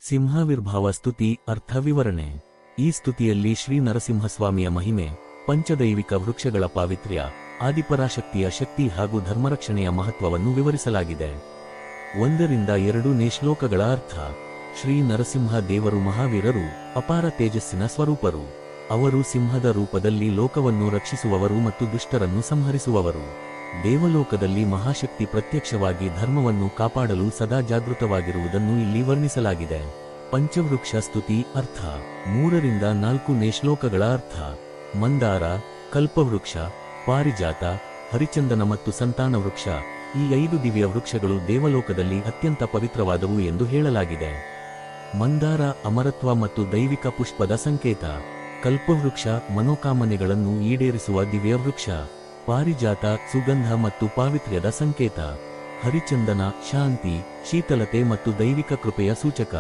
ಸಿಂಹಾವಿರ್ಭಾವ ಸ್ತುತಿ ಅರ್ಥ ವಿವರಣೆ. ಈ ಸ್ತುತಿಯಲ್ಲಿ ಶ್ರೀ ನರಸಿಂಹಸ್ವಾಮಿಯ ಮಹಿಮೆ, ಪಂಚದೈವಿಕ ವೃಕ್ಷಗಳ ಪಾವಿತ್ರ್ಯ, ಆದಿಪರಾಶಕ್ತಿಯ ಶಕ್ತಿ ಹಾಗೂ ಧರ್ಮರಕ್ಷಣೆಯ ಮಹತ್ವವನ್ನು ವಿವರಿಸಲಾಗಿದೆ. 1-2 ಶ್ಲೋಕಗಳ ಅರ್ಥ. ಶ್ರೀ ನರಸಿಂಹ ದೇವರು ಮಹಾವೀರರು, ಅಪಾರ ತೇಜಸ್ಸಿನ ಸ್ವರೂಪರು. ಅವರು ಸಿಂಹದ ರೂಪದಲ್ಲಿ ಲೋಕವನ್ನು ರಕ್ಷಿಸುವವರು ಮತ್ತು ದುಷ್ಟರನ್ನು ಸಂಹರಿಸುವವರು. ದೇವಲೋಕದಲ್ಲಿ ಮಹಾಶಕ್ತಿ ಪ್ರತ್ಯಕ್ಷವಾಗಿ ಧರ್ಮವನ್ನು ಕಾಪಾಡಲು ಸದಾ ಜಾಗೃತವಾಗಿರುವುದನ್ನು ಇಲ್ಲಿ ವರ್ಣಿಸಲಾಗಿದೆ. ಪಂಚವೃಕ್ಷ ಸ್ತುತಿ ಅರ್ಥ. 3-4 ಶ್ಲೋಕಗಳ ಅರ್ಥ. ಮಂದಾರ, ಕಲ್ಪವೃಕ್ಷ, ಪಾರಿಜಾತ, ಹರಿಚಂದನ ಮತ್ತು ಸಂತಾನ ವೃಕ್ಷ, ಈ 5 ದಿವ್ಯ ವೃಕ್ಷಗಳು ದೇವಲೋಕದಲ್ಲಿ ಅತ್ಯಂತ ಪವಿತ್ರವಾದವು ಎಂದು ಹೇಳಲಾಗಿದೆ. ಮಂದಾರ ಅಮರತ್ವ ಮತ್ತು ದೈವಿಕ ಪುಷ್ಪದ ಸಂಕೇತ. ಕಲ್ಪವೃಕ್ಷ ಮನೋಕಾಮನೆಗಳನ್ನು ಈಡೇರಿಸುವ ದಿವ್ಯ ವೃಕ್ಷ. ಪಾರಿಜಾತ ಸುಗಂಧ ಮತ್ತು ಪಾವಿತ್ರ್ಯದ ಸಂಕೇತ. ಹರಿಚಂದನ ಶಾಂತಿ, ಶೀತಲತೆ ಮತ್ತು ದೈವಿಕ ಕೃಪೆಯ ಸೂಚಕ.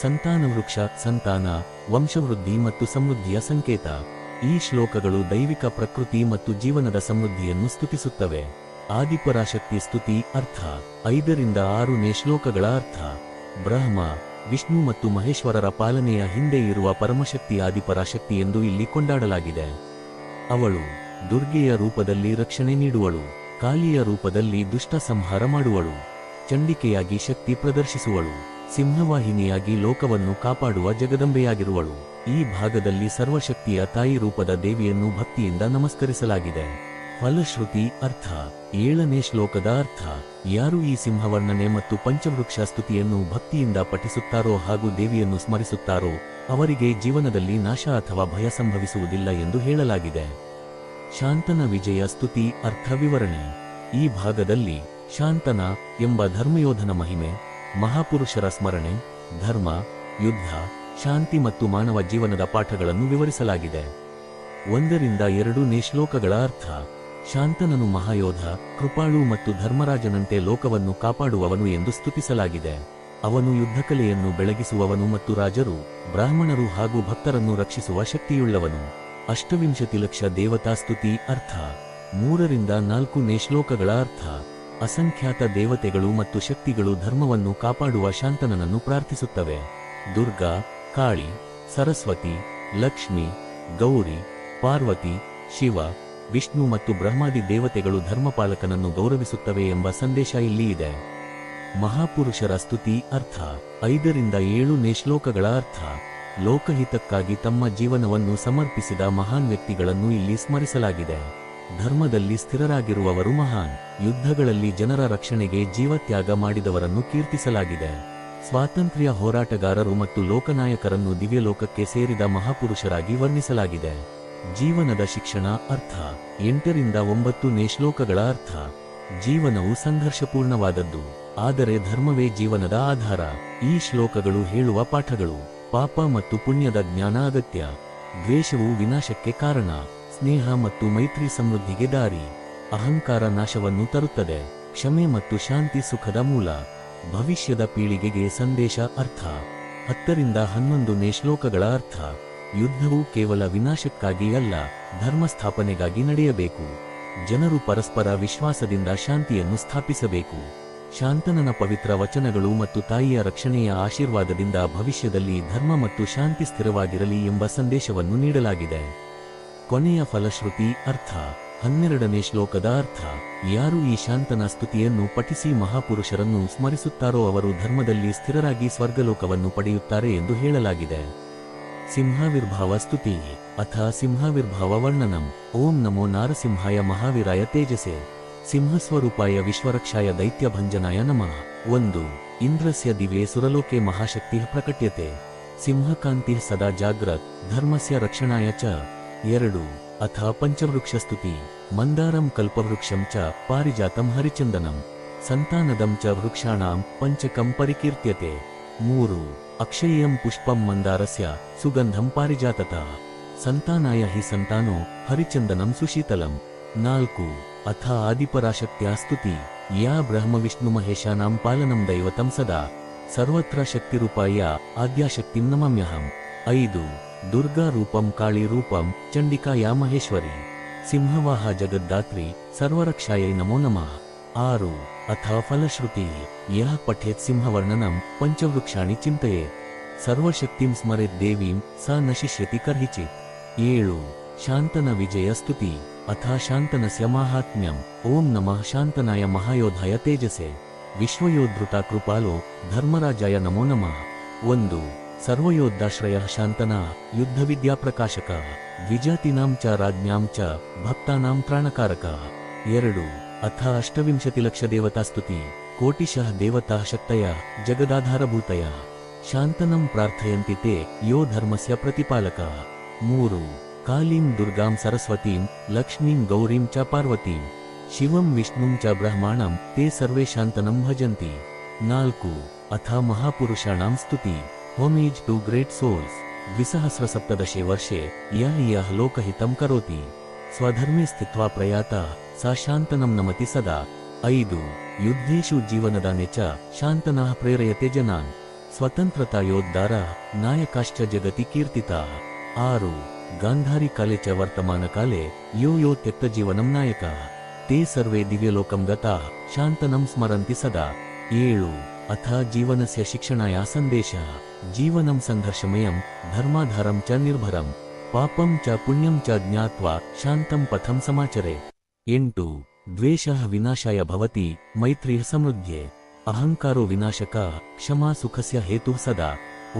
ಸಂತಾನ ವೃಕ್ಷ ಸಂತಾನ, ವಂಶವೃದ್ಧಿ ಮತ್ತು ಸಮೃದ್ಧಿಯ ಸಂಕೇತ. ಈ ಶ್ಲೋಕಗಳು ದೈವಿಕ ಪ್ರಕೃತಿ ಮತ್ತು ಜೀವನದ ಸಮೃದ್ಧಿಯನ್ನು ಸ್ತುತಿಸುತ್ತವೆ. ಆದಿಪರಾಶಕ್ತಿ ಸ್ತುತಿ ಅರ್ಥ. 5-6 ಶ್ಲೋಕಗಳ ಅರ್ಥ. ಬ್ರಹ್ಮ, ವಿಷ್ಣು ಮತ್ತು ಮಹೇಶ್ವರರ ಪಾಲನೆಯ ಹಿಂದೆ ಇರುವ ಪರಮಶಕ್ತಿ ಆದಿಪರಾಶಕ್ತಿ ಎಂದು ಇಲ್ಲಿ ಕೊಂಡಾಡಲಾಗಿದೆ. ಅವಳು ದುರ್ಗೆಯ ರೂಪದಲ್ಲಿ ರಕ್ಷಣೆ ನೀಡುವಳು, ಕಾಳಿಯ ರೂಪದಲ್ಲಿ ದುಷ್ಟ ಸಂಹಾರ ಮಾಡುವಳು, ಚಂಡಿಕೆಯಾಗಿ ಶಕ್ತಿ ಪ್ರದರ್ಶಿಸುವಳು, ಸಿಂಹವಾಹಿನಿಯಾಗಿ ಲೋಕವನ್ನು ಕಾಪಾಡುವ ಜಗದಂಬೆಯಾಗಿರುವಳು. ಈ ಭಾಗದಲ್ಲಿ ಸರ್ವಶಕ್ತಿಯ ತಾಯಿ ರೂಪದ ದೇವಿಯನ್ನು ಭಕ್ತಿಯಿಂದ ನಮಸ್ಕರಿಸಲಾಗಿದೆ. ಫಲಶ್ರುತಿ ಅರ್ಥ. 7 ಶ್ಲೋಕದ ಅರ್ಥ. ಯಾರು ಈ ಸಿಂಹವರ್ಣನೆ ಮತ್ತು ಪಂಚವೃಕ್ಷ ಸ್ತುತಿಯನ್ನು ಭಕ್ತಿಯಿಂದ ಪಠಿಸುತ್ತಾರೋ ಹಾಗೂ ದೇವಿಯನ್ನು ಸ್ಮರಿಸುತ್ತಾರೋ ಅವರಿಗೆ ಜೀವನದಲ್ಲಿ ನಾಶ ಅಥವಾ ಭಯ ಸಂಭವಿಸುವುದಿಲ್ಲ ಎಂದು ಹೇಳಲಾಗಿದೆ. ಶಾಂತನ ವಿಜಯ ಸ್ತುತಿ ಅರ್ಥ ವಿವರಣೆ. ಈ ಭಾಗದಲ್ಲಿ ಶಾಂತನ ಎಂಬ ಧರ್ಮಯೋಧನ ಮಹಿಮೆ, ಮಹಾಪುರುಷರ ಸ್ಮರಣೆ, ಧರ್ಮ, ಯುದ್ಧ, ಶಾಂತಿ ಮತ್ತು ಮಾನವ ಜೀವನದ ಪಾಠಗಳನ್ನು ವಿವರಿಸಲಾಗಿದೆ. 1-2 ಶ್ಲೋಕಗಳ ಅರ್ಥ. ಶಾಂತನನು ಮಹಾಯೋಧ, ಕೃಪಾಳು ಮತ್ತು ಧರ್ಮರಾಜನಂತೆ ಲೋಕವನ್ನು ಕಾಪಾಡುವವನು ಎಂದು ಸ್ತುತಿಸಲಾಗಿದೆ. ಅವನು ಯುದ್ಧಕಲೆಯನ್ನು ಬೆಳಗಿಸುವವನು ಮತ್ತು ರಾಜರು, ಬ್ರಾಹ್ಮಣರು ಹಾಗೂ ಭಕ್ತರನ್ನು ರಕ್ಷಿಸುವ ಶಕ್ತಿಯುಳ್ಳವನು. 28 ಲಕ್ಷ ದೇವತಾ ಸ್ತುತಿ ಅರ್ಥ. 3-4 ಶ್ಲೋಕಗಳ ಅರ್ಥ. ಅಸಂಖ್ಯಾತ ದೇವತೆಗಳು ಮತ್ತು ಶಕ್ತಿಗಳು ಧರ್ಮವನ್ನು ಕಾಪಾಡುವ ಶಾಂತನನನ್ನು ಪ್ರಾರ್ಥಿಸುತ್ತವೆ. ದುರ್ಗಾ, ಕಾಳಿ, ಸರಸ್ವತಿ, ಲಕ್ಷ್ಮಿ, ಗೌರಿ, ಪಾರ್ವತಿ, ಶಿವ, ವಿಷ್ಣು ಮತ್ತು ಬ್ರಹ್ಮಾದಿ ದೇವತೆಗಳು ಧರ್ಮಪಾಲಕನನ್ನು ಗೌರವಿಸುತ್ತವೆ ಎಂಬ ಸಂದೇಶ ಇಲ್ಲಿ ಇದೆ. ಮಹಾಪುರುಷರ ಸ್ತುತಿ ಅರ್ಥ. 5-7 ಶ್ಲೋಕಗಳ ಅರ್ಥ. ಲೋಕಹಿತಕ್ಕಾಗಿ ತಮ್ಮ ಜೀವನವನ್ನು ಸಮರ್ಪಿಸಿದ ಮಹಾನ್ ವ್ಯಕ್ತಿಗಳನ್ನು ಇಲ್ಲಿ ಸ್ಮರಿಸಲಾಗಿದೆ. ಧರ್ಮದಲ್ಲಿ ಸ್ಥಿರರಾಗಿರುವವರು ಮಹಾನ್. ಯುದ್ಧಗಳಲ್ಲಿ ಜನರ ರಕ್ಷಣೆಗೆ ಜೀವತ್ಯಾಗ ಮಾಡಿದವರನ್ನು ಕೀರ್ತಿಸಲಾಗಿದೆ. ಸ್ವಾತಂತ್ರ್ಯ ಹೋರಾಟಗಾರರು ಮತ್ತು ಲೋಕನಾಯಕರನ್ನು ದಿವ್ಯಲೋಕಕ್ಕೆ ಸೇರಿದ ಮಹಾಪುರುಷರಾಗಿ ವರ್ಣಿಸಲಾಗಿದೆ. ಜೀವನದ ಶಿಕ್ಷಣ ಅರ್ಥ. 8-9 ಶ್ಲೋಕಗಳ ಅರ್ಥ. ಜೀವನವು ಸಂಘರ್ಷಪೂರ್ಣವಾದದ್ದು, ಆದರೆ ಧರ್ಮವೇ ಜೀವನದ ಆಧಾರ. ಈ ಶ್ಲೋಕಗಳು ಹೇಳುವ ಪಾಠಗಳು. ಪಾಪ ಮತ್ತು ಪುಣ್ಯದ ಜ್ಞಾನ ಅಗತ್ಯ. ದ್ವೇಷವು ವಿನಾಶಕ್ಕೆ ಕಾರಣ, ಸ್ನೇಹ ಮತ್ತು ಮೈತ್ರಿ ಸಮೃದ್ಧಿಗೆ ದಾರಿ. ಅಹಂಕಾರ ನಾಶವನ್ನು ತರುತ್ತದೆ, ಕ್ಷಮೆ ಮತ್ತು ಶಾಂತಿ ಸುಖದ ಮೂಲ. ಭವಿಷ್ಯದ ಪೀಳಿಗೆಗೆ ಸಂದೇಶ ಅರ್ಥ. 10-11 ಶ್ಲೋಕಗಳ ಅರ್ಥ. ಯುದ್ಧವು ಕೇವಲ ವಿನಾಶಕ್ಕಾಗಿ ಅಲ್ಲ, ಧರ್ಮ ಸ್ಥಾಪನೆಗಾಗಿ ನಡೆಯಬೇಕು. ಜನರು ಪರಸ್ಪರ ವಿಶ್ವಾಸದಿಂದ ಶಾಂತಿಯನ್ನು ಸ್ಥಾಪಿಸಬೇಕು. ಶಾಂತನನ ಪವಿತ್ರ ವಚನಗಳು ಮತ್ತು ತಾಯಿಯ ರಕ್ಷಣೆಯ ಆಶೀರ್ವಾದದಿಂದ ಭವಿಷ್ಯದಲ್ಲಿ ಧರ್ಮ ಮತ್ತು ಶಾಂತಿ ಸ್ಥಿರವಾಗಿರಲಿ ಎಂಬ ಸಂದೇಶವನ್ನು ನೀಡಲಾಗಿದೆ. ಕೊನೆಯ ಫಲಶ್ರುತಿ ಅರ್ಥ. 12 ಶ್ಲೋಕದ ಅರ್ಥ. ಯಾರು ಈ ಶಾಂತನ ಸ್ತುತಿಯನ್ನು ಪಠಿಸಿ ಮಹಾಪುರುಷರನ್ನು ಸ್ಮರಿಸುತ್ತಾರೋ ಅವರು ಧರ್ಮದಲ್ಲಿ ಸ್ಥಿರರಾಗಿ ಸ್ವರ್ಗಲೋಕವನ್ನು ಪಡೆಯುತ್ತಾರೆ ಎಂದು ಹೇಳಲಾಗಿದೆ. ಸಿಂಹಾವಿರ್ಭಾವ ಸ್ತುತಿ ಅಥ ಸಿಂಹಾವಿರ್ಭಾವ ವರ್ಣನಂ. ಓಂ ನಮೋ ನಾರಸಿಂಹಾಯ ಮಹಾವೀರಾಯ ತೇಜಸೆ ಸಿಂಹಸ್ವರೂಪಾಯ ವಿಶ್ವರಕ್ಷಾಯ ದೈತ್ಯಭಂಜನಾಯ ನಮಃ. 1. ಇಂದ್ರಸ್ಯ ದಿವ್ಯೆ ಸುರಲೋಕೆ ಮಹಾಶಕ್ತಿ ಪ್ರಕಟ್ಯತೆ ಸಿಂಹಕಾಂತಿ ಸದಾ ಜಾಗ್ರತ್ ಧರ್ಮಸ್ಯ ರಕ್ಷಣಾಯ ಚ. 2. ಅಥ ಪಂಚವೃಕ್ಷಸ್ತುತಿ. ಮಂದಾರಂ ಕಲ್ಪವೃಕ್ಷಂ ಚ ಪಾರಿಜಾತಂ ಹರಿಚಂದನಂ ಸಂತಾನದಂ ಚ ವೃಕ್ಷಾಣಾಂ ಪಂಚಕಂ ಪರಿಕೀರ್ತ್ಯತೆ. 3. ಅಕ್ಷಯಂ ಪುಷ್ಪಂ ಮಂದಾರಸ್ಯ ಸುಗಂಧಂ ಪಾರಿಜಾತತಃ ಸಂತಾನಾಯ ಹಿ ಸಂತಾನೋ ಹರಿಚಂದನಂ ಸುಶೀತಲಂ. 4. ಅಥ ಆದಿಪರಾಶಕ್ತ್ಯಾ ಸ್ತುತಿ. ಯಾ ಬ್ರಹ್ಮವಿಷ್ಣುಮಹೇಶಾನಾಂ ಪಾಲನಂ ದೈವತಂ ಸದಾ ಸರ್ವತ್ರ ಶಕ್ತಿರೂಪಾಯ ಆದ್ಯಾಶಕ್ತಿಂ ನಮಾಮ್ಯಹಂ. 5. ದುರ್ಗಾ ರೂಪಂ ಕಾಳಿ ರೂಪಂ ಚಂಡಿಕಾಯಾ ಮಹೇಶ್ವರಿ ಸಿಂಹವಾಹ ಜಗದ್ದಾತ್ರಿ ಸರ್ವರಕ್ಷಾಯೈ ನಮೋ ನಮಃ. 6. ಅಥ ಫಲಶ್ರುತಿ. ಯಃ ಪಠೇತ್ ಸಿಂಹವರ್ಣನಂ ಪಂಚವೃಕ್ಷಾಣಿ ಚಿಂತಯೇತ್ ಸರ್ವಶಕ್ತಿಂ ಸ್ಮರೆತ್ ದೇವೀಂ ಸ ನಶಿಷ್ಯತಿ ಕರ್ಹಿಚಿತ್. 7. ಶಾಂತನ ವಿಜಯ ಸ್ತುತಿ. ಅಥ ಶಾಂತನಸ್ಯ ಮಾಹಾತ್ಮ್ಯಂ. ಓಂ ನಮಃ ಶಾಂತನಾಯ ಮಹಾಯೋಧಾಯ ತೇಜಸೆ ವಿಶ್ವಯೋದ್ಧೃತ ಕೃಪಾಲೋ ಧರ್ಮರಾಜಾಯ ನಮೋ ನಮಃ. 1. ಸರ್ವಯೋದ್ಧಾಶ್ರಯಃ ಶಾಂತನಃ ಯುದ್ಧವಿದ್ಯಾಪ್ರಕಾಶಕಃ ದ್ವಿಜಾತೀನಾಂ ಚ ರಾಜ್ಞಾಂ ಚ ಭಕ್ತಾನಾಂ ತ್ರಾಣಕಾರಕಃ. 2. ಅಥ ಅಷ್ಟವಿಂಶತಿಲಕ್ಷದೇವತಾಸ್ತುತಿ. ಕೋಟಿಶಃ ದೇವತಾಃ ಶಕ್ತಯಃ ಜಗದಾಧಾರಭೂತಯಃ ಶಾಂತನಂ ಪ್ರಾರ್ಥಯಂತಿ ತೇ ಯೋ ಧರ್ಮಸ್ಯ ಪ್ರತಿಪಾಲಕಃ. 3. ಕಾಲೀಂ ದುರ್ಗಾಂ ಸರಸ್ವತೀಂ ಲಕ್ಷ್ಮೀಂ ಗೌರೀಂ ಚ ಪಾರ್ವತೀಂ ಶಿವಂ ವಿಷ್ಣುಂ ಚ ಬ್ರಹ್ಮಾಣಂ ತೇ ಸರ್ವೇ ಶಾಂತನಂ ಭಜಂತಿ. 4. ಅಥ ಮಹಾಪುರುಷಾಣಾಂ ಸ್ತುತಿ. Homage to great souls. 2017 ವರ್ಷೆ ಯಃ ಲೋಕಹಿತಂ ಕರೋತಿ ಸ್ವಧರ್ಮೇ ಸ್ಥಿತ್ವಾ ಪ್ರಯಾತ ಸಾ ಶಾಂತನಂ ನಮತಿ ಸದಾ. 5. ಯುದ್ಧೇಷು ಜೀವನದಾನೆ ಚ ಶಾಂತನಃ ಪ್ರೇರಯತೆ ಜನಾನ್ ಸ್ವತಂತ್ರತಾ ಯೋದ್ಧಾರ ನಾಯಕಾಶ್ಚ ಜಗತಿ ಕೀರ್ತಿತಾಃ. 6. ಗಾಂಧಾರಿ ಕಾಲೆ ಚ ವರ್ತಮಾನ ಕಾಲೆ ಯೋ ಯೋ ತ್ಯಕ್ತ ಜೀವನಂ ನಾಯಕಃ ತೇ ಸರ್ವೇ ದಿವ್ಯಲೋಕಂ ಗತಾಃ ಶಾಂತನಂ ಸ್ಮರಂತಿ ಸದಾ. 7. ಅಥ ಜೀವನಸ್ಯ ಶಿಕ್ಷಣಾಯ ಸಂದೇಶಃ. ಜೀವನಂ ಸಂಘರ್ಷಮಯಂ ಧರ್ಮಾಧಾರಂ ಚ ನಿರ್ಭರಂ ಪಾಪಂ ಚ ಪುಣ್ಯಂ ಚ ಜ್ಞಾತ್ವಾ ಶಾಂತಂ ಪಥಂ ಸಮಾಚರೆ. 8. ದ್ವೇಷಃ ವಿನಾಶಾಯ ಭವತಿ ಮೈತ್ರಿಃ ಸಮೃದ್ಧೇ ಅಹಂಕಾರೋ ವಿನಾಶಕಃ ಕ್ಷಮಾ ಸುಖಸ್ಯ ಹೇತುಃ ಸದಾ.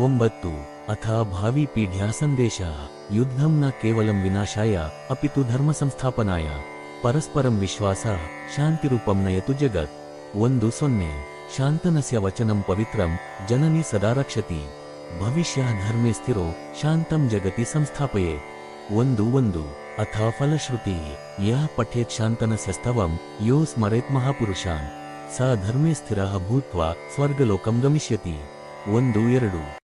9. ಅಥ ಭಾವಿ ಪೀಢ್ಯಾ ಸಂದೇಶಃ. ಯುದ್ಧಂ ನ ಕೇವಲಂ ವಿನಾಶಾಯ ಅಪಿತು ಧರ್ಮ ಸಂಸ್ಥಾಪನಾಯ ಪರಸ್ಪರಂ ವಿಶ್ವಾಸಃ ಶಾಂತಿರೂಪಂ ನಯತು ಜಗತ್. 1.0. ಶಾಂತನಸ್ಯ ವಚನಂ ಪವಿತ್ರಂ ಜನನಿ ಸದಾ ರಕ್ಷತಿ ಭವಿಷ್ಯಃ ಧರ್ಮೇ ಸ್ಥಿರೋ ಶಾಂತಂ ಜಗತಿ ಸಂಸ್ಥಾಪಯೇತ್. 1.1. ಅಥ ಫಲಶ್ರುತಿ. ಯಃ ಪಠೇತ್ ಶಾಂತನಸ್ಯ ಸ್ತವಂ ಯೋ ಸ್ಮರೇತ್ ಮಹಾಪುರುಷಾನ್ ಸ ಧರ್ಮೇ ಸ್ಥಿರಃ ಭೂತ್ವಾ ಸ್ವರ್ಗಲೋಕಂ ಗಮಿಷ್ಯತಿ. 1.2.